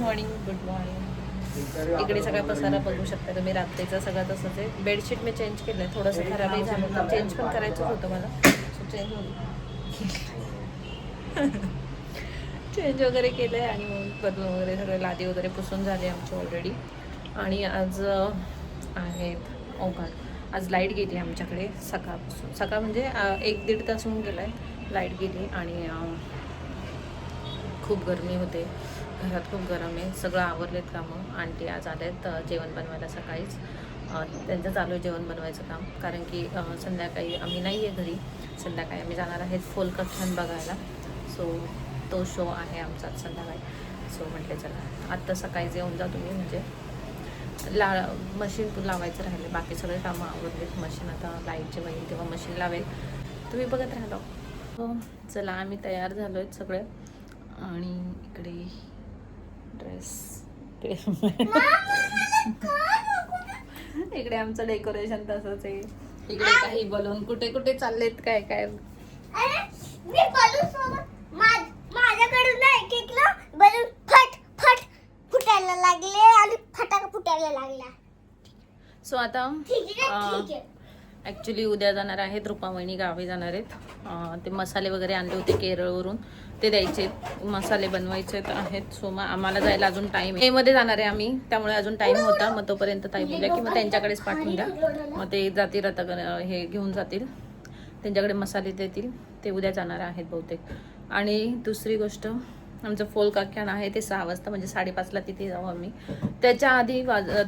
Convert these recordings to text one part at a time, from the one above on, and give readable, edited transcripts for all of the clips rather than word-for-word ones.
Good morning. इकडे सगळा पसारा बघू शकता तुम्ही. रात्रीचा सगळा तसंच आहे. बेडशीट मी चेंज केलं आहे. थोडंसं खराबही झालं होतं. चेंज पण करायचंच होतं मला. सो चेंज चेंज वगैरे केलं आहे आणि मग बदलून वगैरे सगळे लादी वगैरे पुसून झाले आमची ऑलरेडी. आणि आज आहेत ओघात. आज लाईट गेली आमच्याकडे सकाळपासून. सकाळ म्हणजे 1-1.5 तास होऊन गेला आहे लाईट गेली. आणि खूप गरमी होते घरात, खूप गरम आहे. सगळं आवरलेत कामं. आंटी आज आलेत जेवण बनवायला सकाळीच. त्यांचं चालू आहे जेवण बनवायचं काम. कारण की संध्याकाळी आम्ही नाही आहे घरी. संध्याकाळी आम्ही जाणार आहेत फोलकथन बघायला. सो तो शो आहे आमचा संध्याकाळी. सो म्हटले चला आत्ता सकाळी जेवून जा तुम्ही. म्हणजे मशीन लावायचं राहिले. बाकी सगळे कामं आवडलेत. मशीन आता लाईटचे होईल तेव्हा मशीन लावेल. तुम्ही बघत राहिलो. हो चला आम्ही तयार झालो आहेत सगळे. आणि इकडे ड्रेस इकडे आमचं डेकोरेशन तसंच आहे. इकडे काही बलून कुठे कुठे चाललेत काय काय. माझ्याकडून बलून फट फट फुटायला लागले आणि फटाका फुटायला लागला. सो आता ॲक्च्युली उद्या जाणार आहेत रुपावहिनी गावी जाणार आहेत. ते मसाले वगैरे आणले होते केरळवरून ते द्यायचे. मसाले बनवायचे आहेत. सो मग आम्हाला जायला अजून टाईम आहे. मध्ये जाणार आहे आम्ही त्यामुळे अजून टाईम होता. मग तोपर्यंत ताई बोलल्या की मग त्यांच्याकडेच पाठवून द्या. मग ते जातील आता हे घेऊन जातील. त्यांच्याकडे मसाले देतील. ते उद्या जाणार आहेत बहुतेक. आणि दुसरी गोष्ट आमचं फोलकाख्यान आहे ते 6 वाजता म्हणजे 5:30ला तिथे जाऊ आम्ही. त्याच्या आधी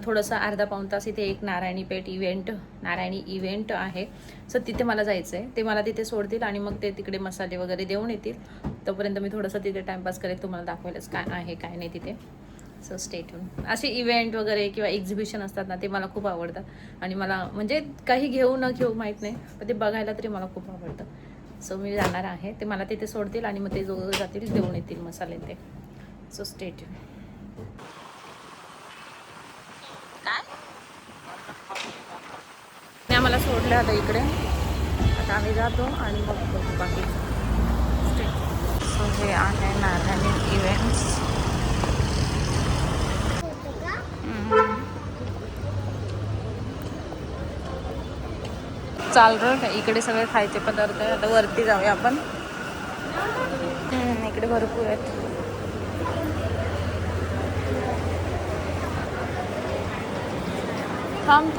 थोडंसं अर्धा-पाऊण तास इथे एक नारायणी इव्हेंट आहे. सो तिथे मला जायचं आहे. ते मला तिथे सोडतील आणि मग ते तिकडे मसाले वगैरे देऊन येतील. तोपर्यंत मी थोडंसं तिथे टाईमपास करेल. तुम्हाला दाखवायलाच काय आहे काय नाही तिथे. So stay tune. असे इव्हेंट वगैरे किंवा एक्झिबिशन असतात ना ते मला खूप आवडतात. आणि मला म्हणजे काही घेऊ न घेऊ माहीत नाही पण ते बघायला तरी मला खूप आवडतं. सो मी जाणार आहे. ते मला तिथे सोडतील आणि मग ते जो जातील देऊन येतील मसाले ते. So stay tune. काय मी आम्हाला सोडलं आता इकडे. आता आम्ही जातो आणि मग बघू बाकी. Stay tune. सो हे आहे नारायणी इव्हेंट्स. चालू इकडे सगळे खायचे पदार्थ आहे. आता वरती जाऊया आपण. इकडे भरपूर आहेत. थांब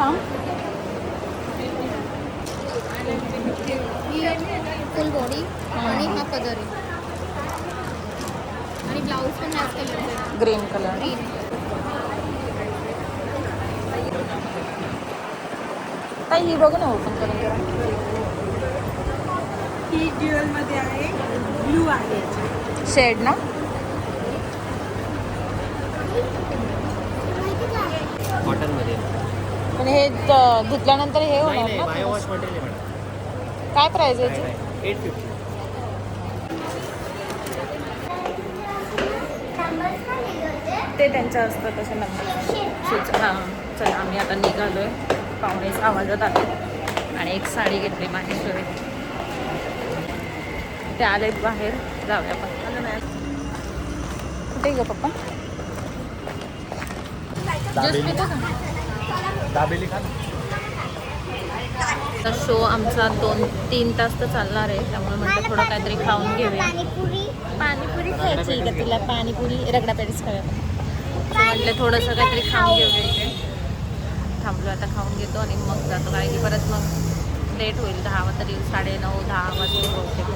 फुल बॉडी आणि हा पदर आहे आणि ब्लाऊज पण मॅच केलेला ग्रीन कलर. ही बघू ना ओपन करून. ही ड्युअल मध्ये आहे. ब्लू आहे शेड ना. कॉटन मध्ये. पण हे धुतल्यानंतर हे होणार ना. बायोवॉश मटेरियल आहे मॅडम. काय प्राइस आहे याची? 850. ते त्यांचं असतं तसं नंतर. हां चला आम्ही आता निघालोय. 5:45 वाजत आले आणि एक साडी घेतली माहेश्वरी. ते आलेत बाहेर. जाऊया आपण. कुठे ग पप्पा? दाबेली खा. तर शो आमचा 2-3 तास तर चालणार आहे. त्यामुळे म्हटलं थोडं काहीतरी खाऊन घेऊया. पाणीपुरी खायची का तिला? पाणीपुरी रगडा पॅटीस खाऊया. म्हटलं थोडंसं काहीतरी खाऊन घेऊया. इथे थांबलो आता. खाऊन घेतो आणि मग जातो. कारण की परत मग लेट होईल. 10 तरी 9:30-10 वाजतील बहुतेक.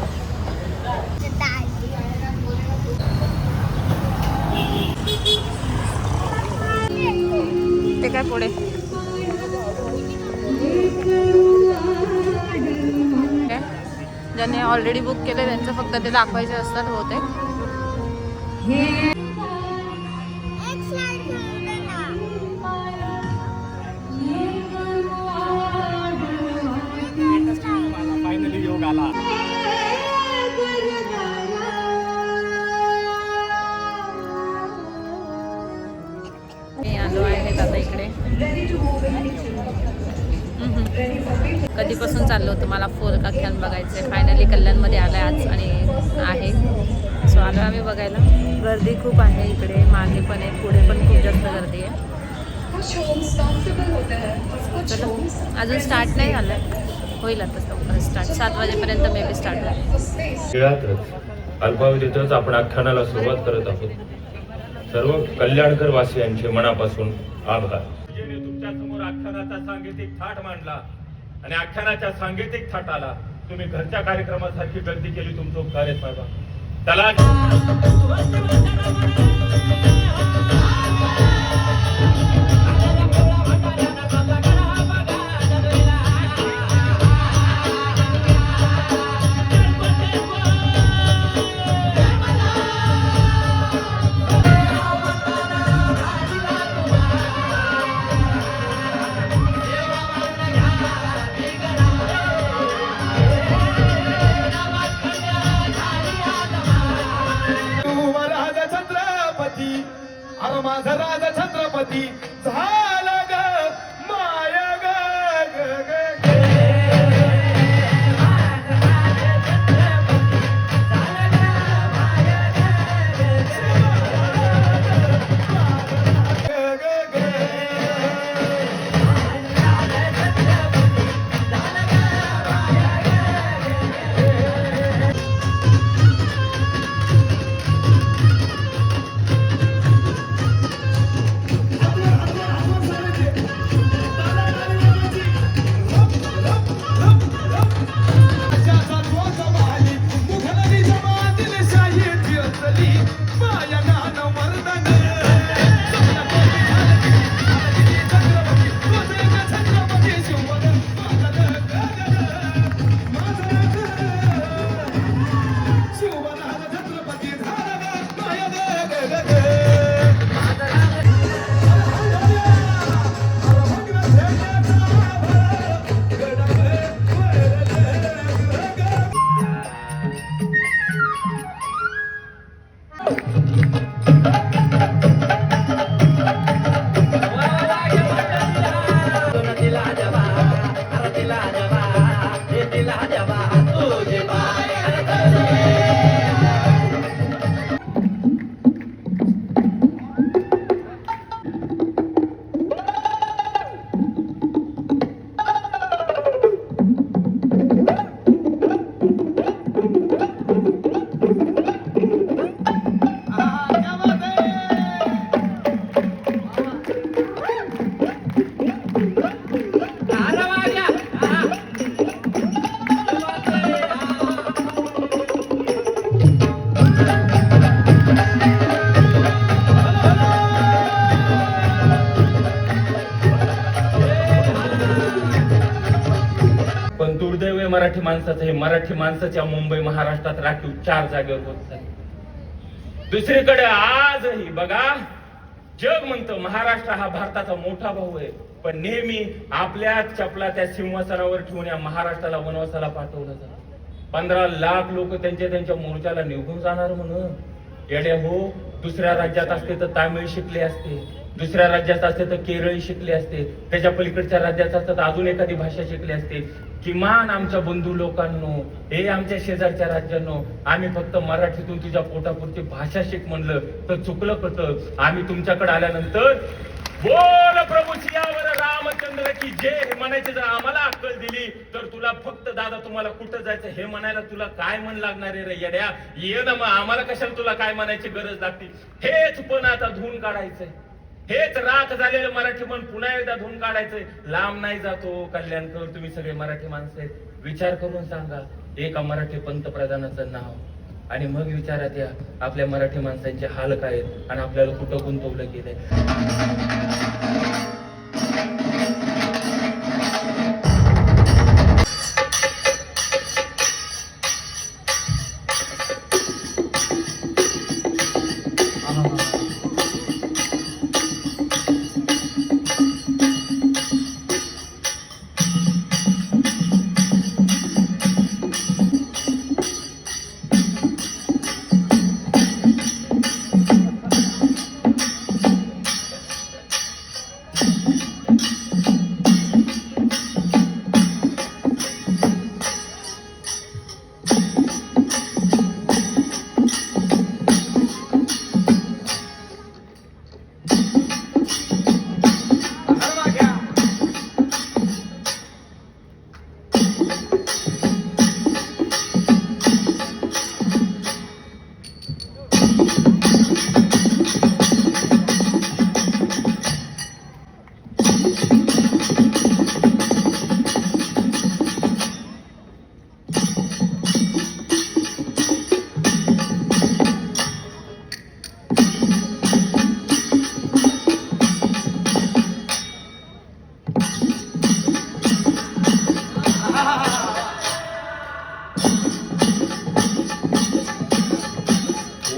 ते काय पुढे ज्यांनी ऑलरेडी बुक केले त्यांचं फक्त ते दाखवायचे असतात बहुतेक. फायनली योग आला. मी आलो आहे आता इकडे. कधीपासून चाललं होतं मला फोलकाख्यान बघायचं आहे. फायनली कल्याणमध्ये आलं आहे आज आणि आहे. सो आलो आम्ही बघायला. गर्दी खूप आहे इकडे, मागे पण आहे, पुढे पण खूप जास्त गर्दी आहे. चला, अजून स्टार्ट नाही झालं, होईल आता स्टार्ट. 7 वाजेपर्यंत मे बी स्टार्ट होईल. वेळातच अल्पावधीतच आपण आख्यानाला सुरुवात करत आहोत. सर्व कल्याणकर वासियांचे मनापासून आभार. तुमच्या समोर आख्यानाचा सांगीतिक थाट मांडला आणि आख्यानाच्या सांगीतिक थाटाला तुम्ही घरच्या कार्यक्रमासारखी गर्दी केली. तुमचं उपकार आहेत बाबा. त्याला माझा राजा छत्रपती झाला ग माया ग पण दुर्दैव आहे मराठी माणसाचं. हे मराठी माणसाच्या मुंबई महाराष्ट्रात राखीव 4 जागेवर होत आहे. दुसरीकडे आजही बघा, जग म्हणतं महाराष्ट्र हा भारताचा मोठा भाऊ आहे, पण नेहमी आपल्या चपला त्या सिंहासनावर ठेवून या महाराष्ट्राला वनवासाला पाठवलं जातं. 15 लाख लोक त्यांच्या मोर्चाला निघून जाणार म्हणून. येडे हो, दुसऱ्या राज्यात असते तर तामिळ शिकले असते, दुसऱ्या राज्यात असते तर केरळी शिकले असते, त्याच्या पलीकडच्या राज्यात असतं तर अजून एखादी भाषा शिकली असते. किमान आमच्या बंधू लोकांनो, हे आमच्या शेजारच्या राज्यांनो, आम्ही फक्त मराठीतून तुझ्या पोटापुरती भाषा शिक म्हणलं तर चुकलं होतं. आम्ही तुमच्याकडे आल्यानंतर बोल प्रभू सियावर रामचंद्र की जय हे म्हणायचे जर आम्हाला अक्कल दिली तर तुला फक्त दादा तुम्हाला कुठं जायचं हे म्हणायला तुला काय मन लागणार आहे रे येड्या? ये ना मग, आम्हाला कशाला तुला काय म्हणायची गरज लागते? हेच पण आता धुवून काढायचंय, हेच राख झालेलं मराठी मन पुन्हा एकदा धुवून काढायचंय. लांब नाही जातो कल्याणकर, तुम्ही सगळे मराठी माणसं आहेत. विचार करून सांगा एका मराठी पंतप्रधानाचं नाव, आणि मग विचारात या आपल्या मराठी माणसांचे हाल काय आहेत आणि आपल्याला कुठं गुंतवलं गेलंय.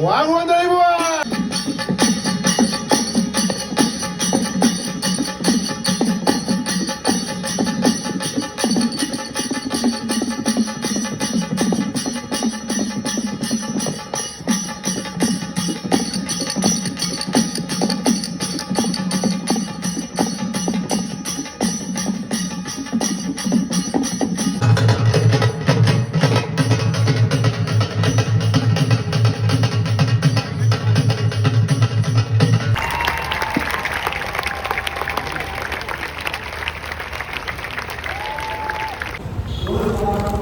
वा गोंधळी बुवा.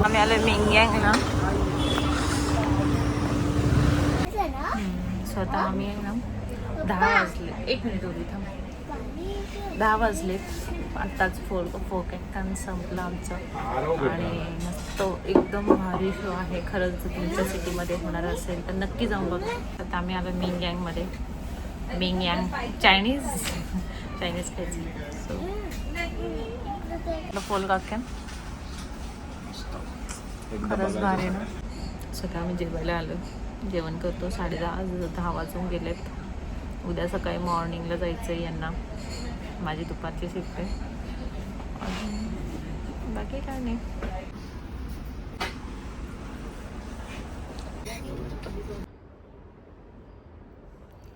आम्ही आलो मेंग्यांगला. स्वतः आम्ही आहे ना 10 वाजले. 1 मिनिट उभी थांब. 10 वाजलेत आत्ताच फोकॅन संपलं आमचं. आणि मस्त एकदम भारी शो आहे. खरंच जर तुमच्या सिटीमध्ये होणार असेल तर नक्की जाऊन बघा. आता आम्ही आलो मेंग्यांगमध्ये. मेंग्यांग चायनीज खायची. सो फोल काक्यान खरंच भारी ना. सकाळी आम्ही जेवायला आलो. जेवण करतो. 10:30 वाजून गेलेत. उद्या सकाळी मॉर्निंगला जायचं आहे यांना. माझी दुपारची शिफ्ट आहे. बाकी काय नाही.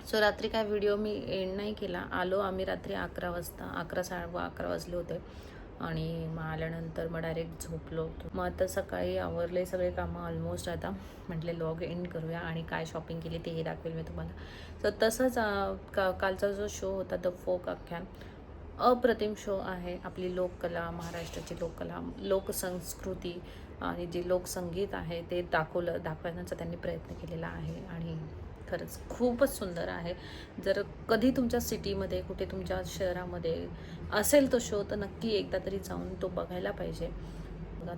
सो रात्री काय व्हिडिओ मी एंड नाही केला. आलो आम्ही रात्री 11 वाजता. 11 वाजले होते. आणि मग आल्यानंतर मग डायरेक्ट झोपलो होतो. मग आता सकाळी आवरले सगळे कामं ऑलमोस्ट. आता म्हटले व्लॉग एंड करूया आणि काय शॉपिंग केली तेही दाखवेल मी तुम्हाला. तर तसंच कालचा जो शो होता द फोक आख्यान अप्रतिम शो आहे. आपली लोककला, महाराष्ट्राची लोककला, लोकसंस्कृती आणि जे लोकसंगीत आहे ते दाखवण्याचा त्यांनी प्रयत्न केलेला आहे. आणि खरंच खूपच सुंदर आहे. जर कधी तुमच्या सिटीमध्ये कुठे तुमच्या शहरामध्ये असेल तो शो तर नक्की एकदा तरी जाऊन तो बघायला पाहिजे.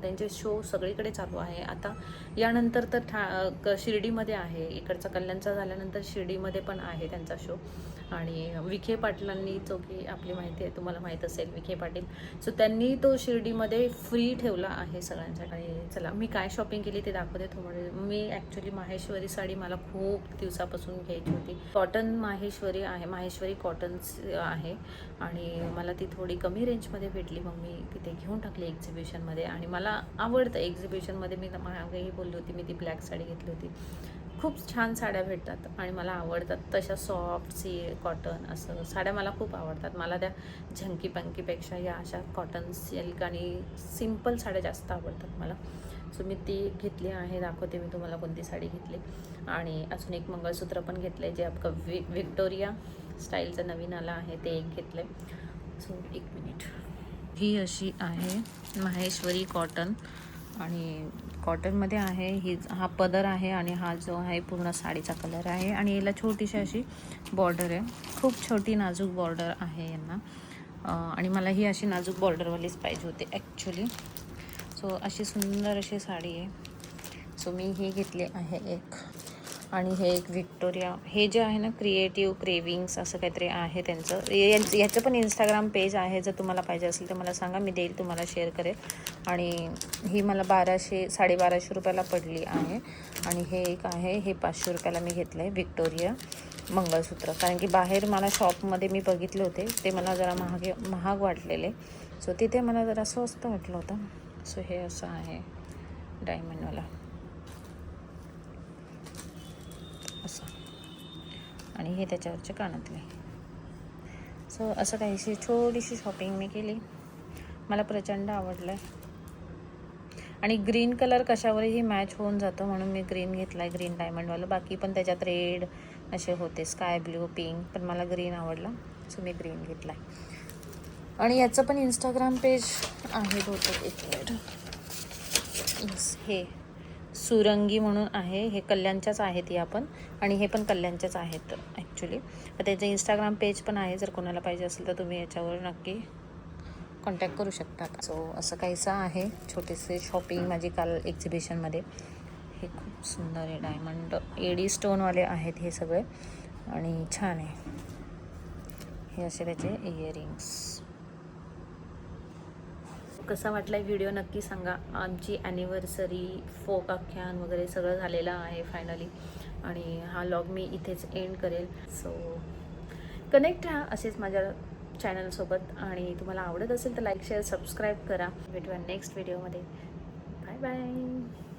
त्यांचे शो सगळीकडे चालू आहे. आता यानंतर तर शिर्डीमध्ये आहे. इकडचा कल्याणचा झाल्यानंतर शिर्डीमध्ये पण आहे त्यांचा शो. आणि विखे पाटलांनी जो की आपली माहिती आहे, तुम्हाला माहीत असेल विखे पाटील. सो त्यांनी तो शिर्डीमध्ये फ्री ठेवला आहे सगळ्यांसाठी. चला मी काय शॉपिंग केली ते दाखवते तुम्हाला. मी ॲक्च्युली माहेश्वरी साडी मला खूप दिवसापासून घ्यायची होती. कॉटन माहेश्वरी आहे. माहेश्वरी कॉटन्स आहे. आणि मला ती थोडी कमी रेंजमध्ये भेटली. मग मी तिथे घेऊन टाकली एक्झिबिशनमध्ये. आणि मला आवडतं एक्झिबिशनमध्ये. मी मागेही बोलली होती मी ती ब्लॅक साडी घेतली होती. खूप छान साड्या भेटतात आणि मला आवडतात तशा. सॉफ्ट कॉटन असं साड्या मला खूप आवडतात. मला त्या झंकी पंकीपेक्षा या अशा कॉटन सिल्क आणि सिम्पल साड्या जास्त आवडतात मला. सो मी ती घेतली आहे. दाखवते मी तुम्हाला कोणती साडी घेतली. आणि अजून एक मंगळसूत्र पण घेतलं आहे जे आपलं व्हिक्टोरिया स्टाईलचं नवीन आलं आहे ते एक घेतलं आहे. So 1 minute. ही अशी आहे माहेश्वरी कॉटन. आणि कॉटनमध्ये आहे. हा पदर आहे आणि हा जो आहे पूर्ण साडीचा कलर आहे. आणि याला छोटीशी अशी बॉर्डर आहे. खूप छोटी नाजूक बॉर्डर आहे यांना. आणि मला ही अशी नाजूक बॉर्डरवालीच पाहिजे होती ॲक्च्युली. सो अशी सुंदर अशी साडी आहे. सो मी ही घेतली आहे एक. आणि हे एक व्हिक्टोरिया. हे जे आहे ना क्रिएटिव्ह क्रेविंग्स असं काहीतरी आहे त्यांचं. याचं पण इंस्टाग्राम पेज आहे. जर तुम्हाला पाहिजे असेल तर मला सांगा, मी देईल तुम्हाला, शेअर करेल. आणि ही मला 1200-1250 रुपयाला पडली आहे. आणि हे एक आहे, हे 500 रुपयाला मी घेतलं आहे व्हिक्टोरिया मंगळसूत्र. कारण की बाहेर मला शॉपमध्ये मी बघितले होते ते मला जरा महाग वाटलेले. सो तिथे मला जरा स्वस्त वाटलं होतं. सो हे असं आहे डायमंडवाला असं. आणि हे त्याच्यावरचे कानातले. सो असं काहीशी छोटीशी शॉपिंग मी केली. मला प्रचंड आवडलं आहे. आणि ग्रीन कलर कशावरही मॅच होऊन जातं म्हणून मी ग्रीन घेतला आहे, ग्रीन डायमंडवालं. बाकी पण त्याच्यात रेड असे होते, स्काय ब्ल्यू, पिंक, पण मला ग्रीन आवडला सो मी ग्रीन घेतला आहे. आणि याचं पण इंस्टाग्राम पेज आहे बहुतेक. एक मिनिट. हे सुरंगी म्हणून आहे. हे कल्याणच्याच आहेत या पण. आणि हे पण कल्याणच्याच आहेत ॲक्च्युली. तर त्याचं इंस्टाग्राम पेज पण आहे. जर कोणाला पाहिजे असेल तर तुम्ही याच्यावर नक्की कॉन्टॅक्ट करू शकता. सो असं काहीसं आहे छोटेसे शॉपिंग माझी काल एक्झिबिशनमध्ये. हे खूप सुंदर आहे. डायमंड एडी स्टोनवाले आहेत हे सगळे. आणि छान आहे. हे असे त्याचे इयरिंग्स. कसा वाटला व्हिडिओ नक्की सांगा. आमची ॲनिव्हर्सरी फोक आख्यान वगैरे सगळं झालेलं आहे फायनली. आणि हा व्लॉग मी इथेच एंड करेल. सो कनेक्ट राहा असेच माझ्या चॅनलसोबत. आणि तुम्हाला आवडत असेल तर लाईक शेअर सबस्क्राईब करा. भेटूया नेक्स्ट व्हिडिओमध्ये. Bye bye.